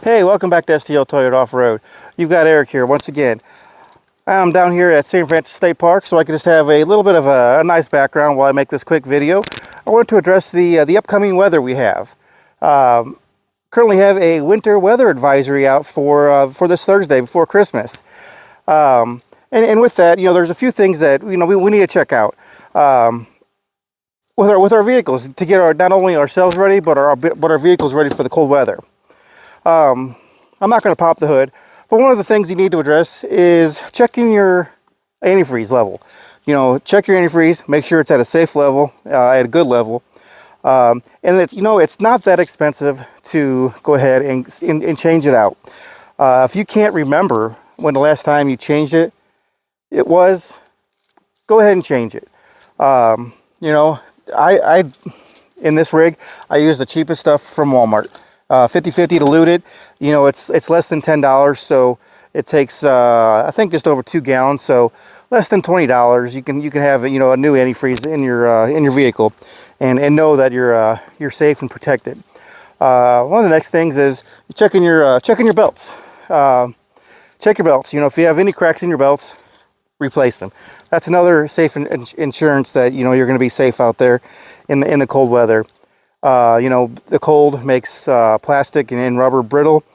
Hey, welcome back to STL Toyota Off-Road. You've got Eric here once again. I'm down here at St. Francis State Park, so I can just have a little bit of a nice background while I make this quick video. I wanted to address the upcoming weather we have. Currently have a winter weather advisory out for this Thursday before Christmas. And with that, there's a few things that we need to check out with our vehicles to get not only ourselves ready, but our vehicles ready for the cold weather. I'm not going to pop the hood, but one of the things you need to address is checking your antifreeze level. Check your antifreeze, make sure it's at a safe level, at a good level. And it's not that expensive to go ahead and change it out. If you can't remember when the last time you changed it was, go ahead and change it. I in this rig, I use the cheapest stuff from Walmart. 50/50 diluted, it's less than $10, so it takes I think just over 2 gallons, so less than $20. You can have a new antifreeze in your vehicle, and know that you're safe and protected. One of the next things is checking your belts. Check your belts. If you have any cracks in your belts, replace them. That's another safe insurance that you're going to be safe out there in the cold weather. The cold makes plastic and rubber brittle.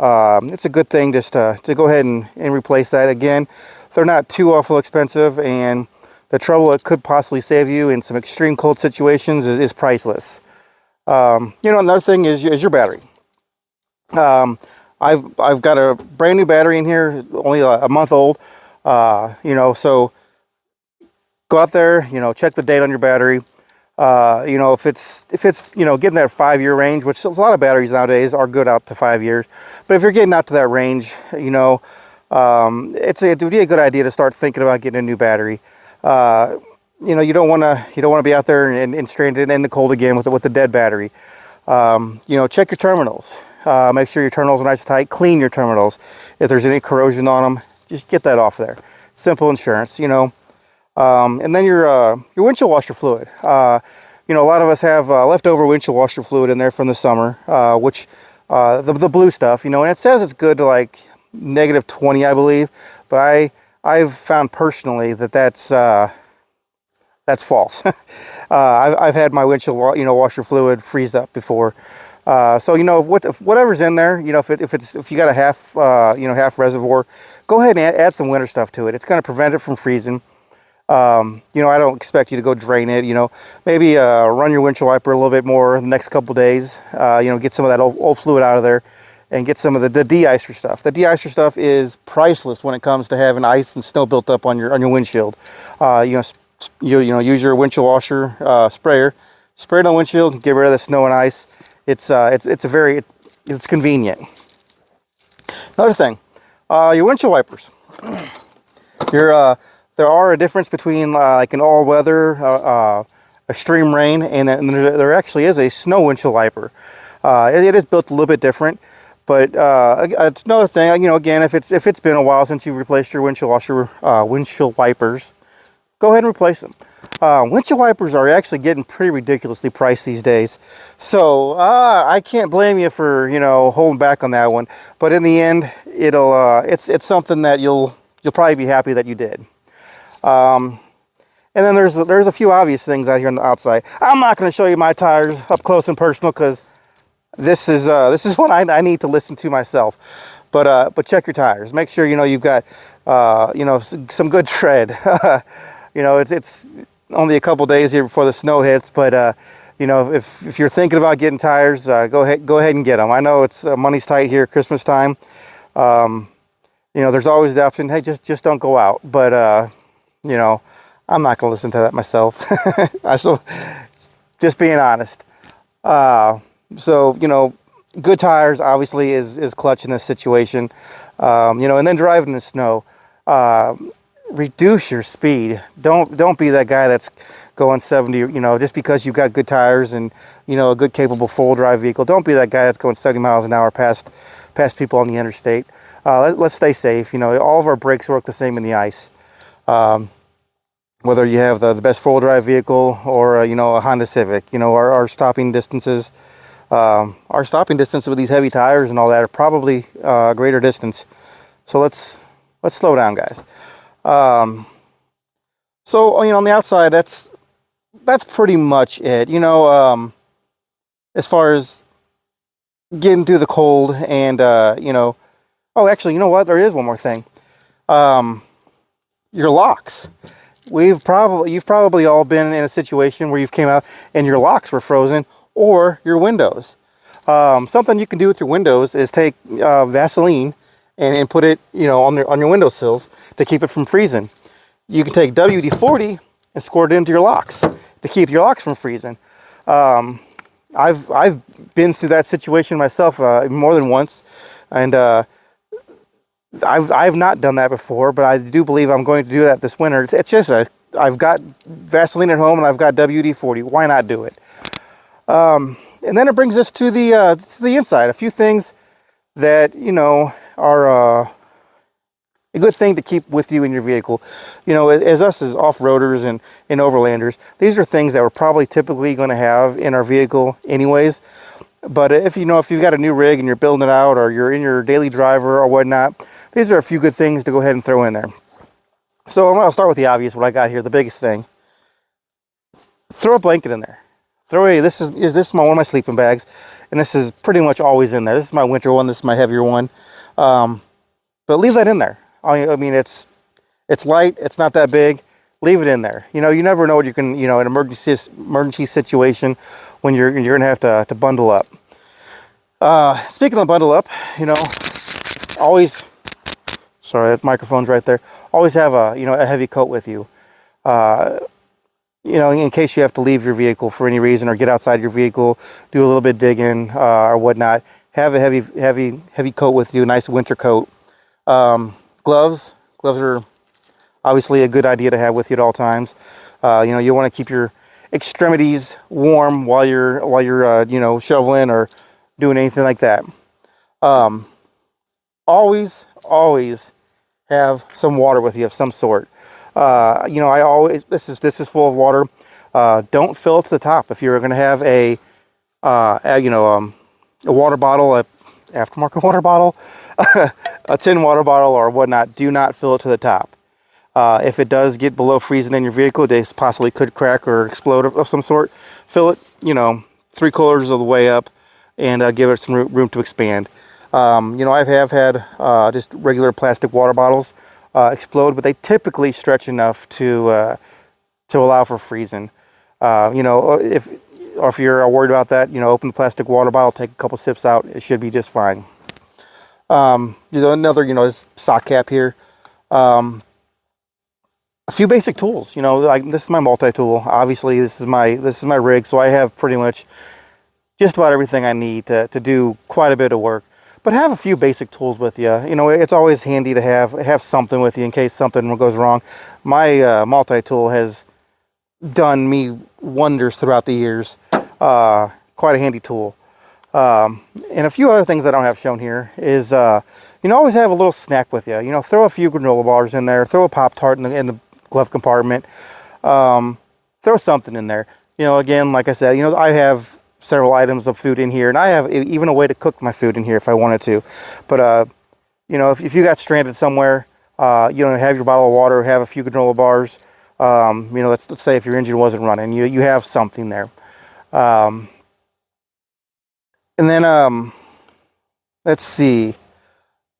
It's a good thing just to go ahead and replace that. Again, they're not too awful expensive, and the trouble it could possibly save you in some extreme cold situations is priceless. Another thing is your battery. I've got a brand new battery in here, only a month old. So go out there, check the date on your battery. If it's getting that 5-year range, which a lot of batteries nowadays are good out to 5 years, but if you're getting out to that range, it would be a good idea to start thinking about getting a new battery. You don't want to be out there and stranded in the cold again with the dead battery. Check your terminals. Make sure your terminals are nice and tight. Clean your terminals. If there's any corrosion on them, just get that off there. Simple insurance, and then your windshield washer fluid. A lot of us have leftover windshield washer fluid in there from the summer, which the blue stuff, and it says it's good to like -20, I believe, but I've found personally that's false. I've had my windshield washer fluid freeze up before. So whatever's in there, if you got a half reservoir, go ahead and add some winter stuff to it. It's going to prevent it from freezing. I don't expect you to go drain it. Maybe run your windshield wiper a little bit more the next couple days. Get some of that old fluid out of there, and get some of the de-icer stuff. The de-icer stuff is priceless when it comes to having ice and snow built up on your windshield. Use your windshield washer sprayer, spray it on the windshield, get rid of the snow and ice. It's convenient. Another thing, your windshield wipers. There are a difference between like an all-weather extreme rain and there actually is a snow windshield wiper. It is built a little bit different, but it's another thing. Again, if it's been a while since you've replaced your windshield wipers, go ahead and replace them. Windshield wipers are actually getting pretty ridiculously priced these days, so I can't blame you for holding back on that one. But in the end, it's something that you'll probably be happy that you did. And then there's a few obvious things out here on the outside. I'm not going to show you my tires up close and personal because this is what I need to listen to myself. But check your tires. Make sure you've got some good tread. It's only a couple days here before the snow hits, but if you're thinking about getting tires, go ahead and get them. I know it's money's tight here, Christmas time. There's always the option, hey, just don't go out. But I'm not going to listen to that myself. So, just being honest. Good tires obviously is clutch in this situation. And then driving in the snow. Reduce your speed. Don't be that guy that's going 70, just because you've got good tires and a good capable four-wheel drive vehicle. Don't be that guy that's going 70 miles an hour past people on the interstate. Let's stay safe. All of our brakes work the same in the ice. Whether you have the best four-wheel drive vehicle or a Honda Civic, our stopping distances Our stopping distance with these heavy tires and all that are probably a greater distance. So let's slow down, guys. So on the outside, that's pretty much it. As far as getting through the cold and oh, actually, you know what? There is one more thing. Your locks. You've probably all been in a situation where you've came out and your locks were frozen, or your windows. Something you can do with your windows is take Vaseline and put it on your windowsills to keep it from freezing. You can take WD-40 and squirt it into your locks to keep your locks from freezing. I've been through that situation myself more than once, and I've not done that before, but I do believe I'm going to do that this winter. It's just I've got Vaseline at home and I've got WD-40. Why not do it? And then it brings us to the inside. A few things that are a good thing to keep with you in your vehicle. As us as off-roaders and overlanders, these are things that we're probably typically going to have in our vehicle anyways. But if you've got a new rig and you're building it out, or you're in your daily driver or whatnot, these are a few good things to go ahead and throw in there. So I'll start with the obvious, what I got here, the biggest thing. Throw a blanket in there. This is one of my sleeping bags, and this is pretty much always in there. This is my winter one, this is my heavier one. But leave that in there. I mean, it's light, it's not that big. Leave it in there. You never know what you can, an emergency situation when you're going to have to bundle up. Speaking of bundle up, always, sorry, that microphone's right there. Always have a heavy coat with you. In case you have to leave your vehicle for any reason, or get outside your vehicle, do a little bit digging, or whatnot. Have a heavy coat with you, a nice winter coat. Gloves are obviously a good idea to have with you at all times. You want to keep your extremities warm while you're shoveling or doing anything like that. Always have some water with you of some sort. This is full of water. Don't fill it to the top. If you're going to have a water bottle, aftermarket water bottle, a tin water bottle or whatnot, do not fill it to the top. If it does get below freezing in your vehicle, they possibly could crack or explode of some sort. Fill it, 3/4 of the way up, and give it some room to expand. I have had just regular plastic water bottles explode, but they typically stretch enough to allow for freezing. If you're worried about that, open the plastic water bottle, take a couple sips out, it should be just fine. Another, sock cap here. A few basic tools. This is my multi-tool. Obviously, this is my rig, so I have pretty much just about everything I need to do quite a bit of work. But have a few basic tools with you. It's always handy to have something with you in case something goes wrong. My multi-tool has done me wonders throughout the years. Quite a handy tool. And a few other things I don't have shown here is, always have a little snack with you. Throw a few granola bars in there. Throw a Pop-Tart in the glove compartment. Throw something in there. Again, like I said, I have several items of food in here, and I have even a way to cook my food in here if I wanted to. But, if you got stranded somewhere, have your bottle of water, have a few granola bars. Let's say if your engine wasn't running, you have something there. And then, let's see,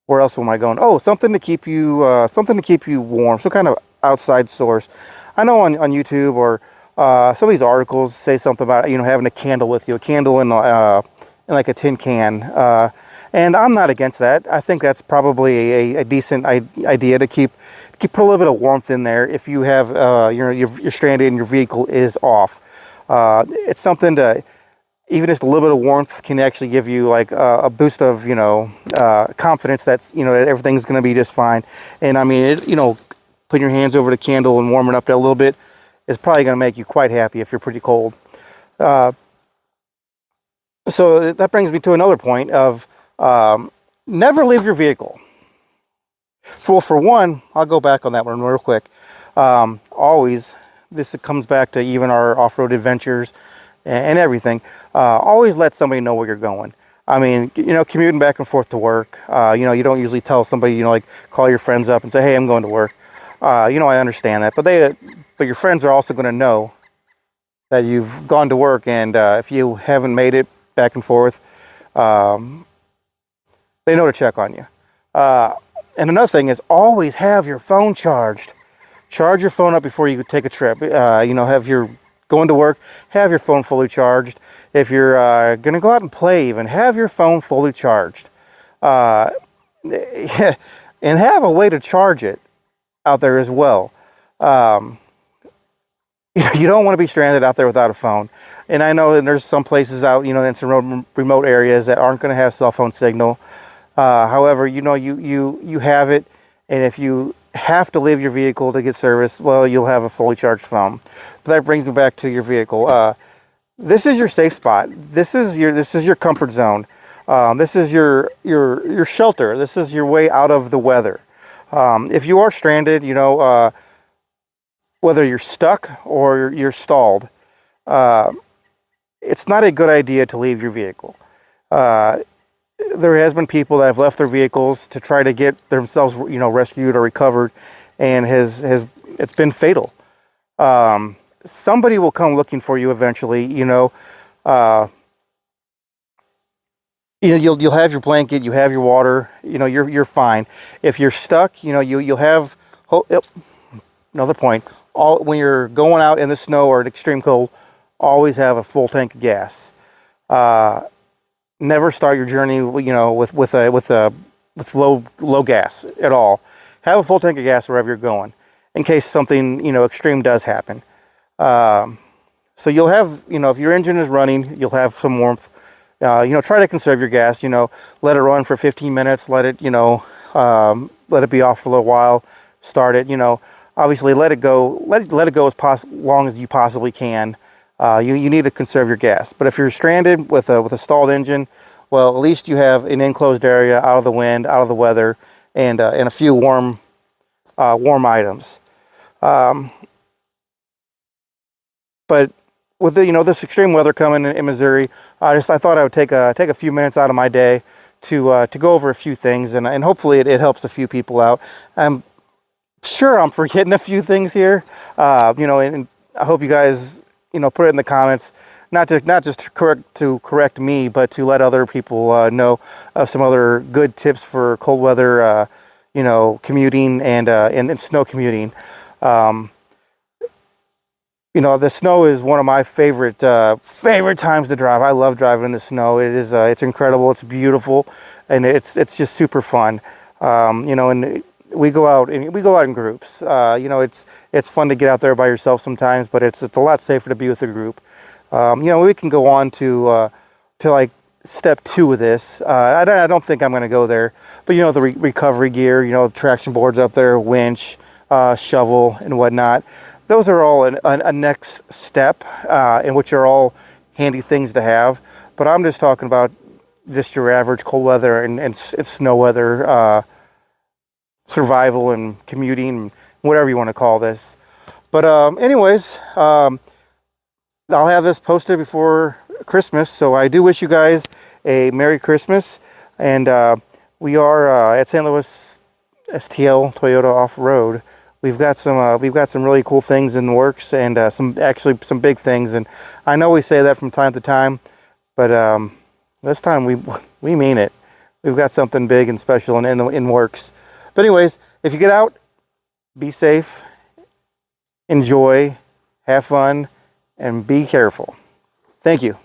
where else am I going? Oh, something to keep you warm, some kind of outside source. I know on YouTube or some of these articles say something about having a candle with you, a candle in like a tin can, and I'm not against that. I think that's probably a decent idea to put a little bit of warmth in there if you have you're stranded and your vehicle is off. It's something to, even just a little bit of warmth can actually give you like a boost of confidence that's everything's going to be just fine. And I mean putting your hands over the candle and warming up a little bit is probably going to make you quite happy if you're pretty cold. So that brings me to another point of never leave your vehicle. For one, I'll go back on that one real quick. Always, this comes back to even our off-road adventures and everything. Always let somebody know where you're going. I mean, commuting back and forth to work, you don't usually tell somebody, like call your friends up and say, hey, I'm going to work. I understand that, but your friends are also going to know that you've gone to work, and if you haven't made it back and forth, they know to check on you. And another thing is always have your phone charged. Charge your phone up before you take a trip. Have your going to work, have your phone fully charged. If you're going to go out and play even, have your phone fully charged. And have a way to charge it out there as well. You don't want to be stranded out there without a phone. And I know there's some places out, in some remote areas that aren't going to have cell phone signal. However, you have it, and if you have to leave your vehicle to get service, well, you'll have a fully charged phone. But that brings me back to your vehicle. This is your safe spot. This is your comfort zone. This is your shelter. This is your way out of the weather. If you are stranded, whether you're stuck or you're stalled, it's not a good idea to leave your vehicle. There has been people that have left their vehicles to try to get themselves, rescued or recovered, and it's been fatal. Somebody will come looking for you eventually. You'll have your blanket, you have your water. You're fine. If you're stuck, you'll have. Another point. When you're going out in the snow or extreme cold, always have a full tank of gas. Never start your journey, with low gas at all. Have a full tank of gas wherever you're going, in case something extreme does happen. So you'll have, if your engine is running, you'll have some warmth. Try to conserve your gas. Let it run for 15 minutes. Let it be off for a little while. Start it. Obviously let it go. Let it go as long as you possibly can. You need to conserve your gas. But if you're stranded with a stalled engine, well, at least you have an enclosed area, out of the wind, out of the weather, and a few warm items. But with this extreme weather coming in Missouri, I thought I would take a few minutes out of my day to go over a few things, and hopefully it helps a few people out. I'm sure I'm forgetting a few things here, and I hope you guys put it in the comments, not just to correct me, but to let other people know of some other good tips for cold weather, commuting and snow commuting. The snow is one of my favorite times to drive. I love driving in the snow. It's incredible. It's beautiful, and it's just super fun. And we go out in groups. It's fun to get out there by yourself sometimes, but it's a lot safer to be with a group. We can go on to like step 2 of this. I don't think I'm going to go there, but the recovery gear, the traction boards up there, winch, shovel, and whatnot. Those are all a next step, and which are all handy things to have. But I'm just talking about just your average cold weather and snow weather survival and commuting, whatever you want to call this. But anyways, I'll have this posted before Christmas, so I do wish you guys a Merry Christmas. And we are at St. Louis STL Toyota Off-Road. We've got some really cool things in the works, and some big things. And I know we say that from time to time, but this time we mean it. We've got something big and special in works. But anyways, if you get out, be safe, enjoy, have fun, and be careful. Thank you.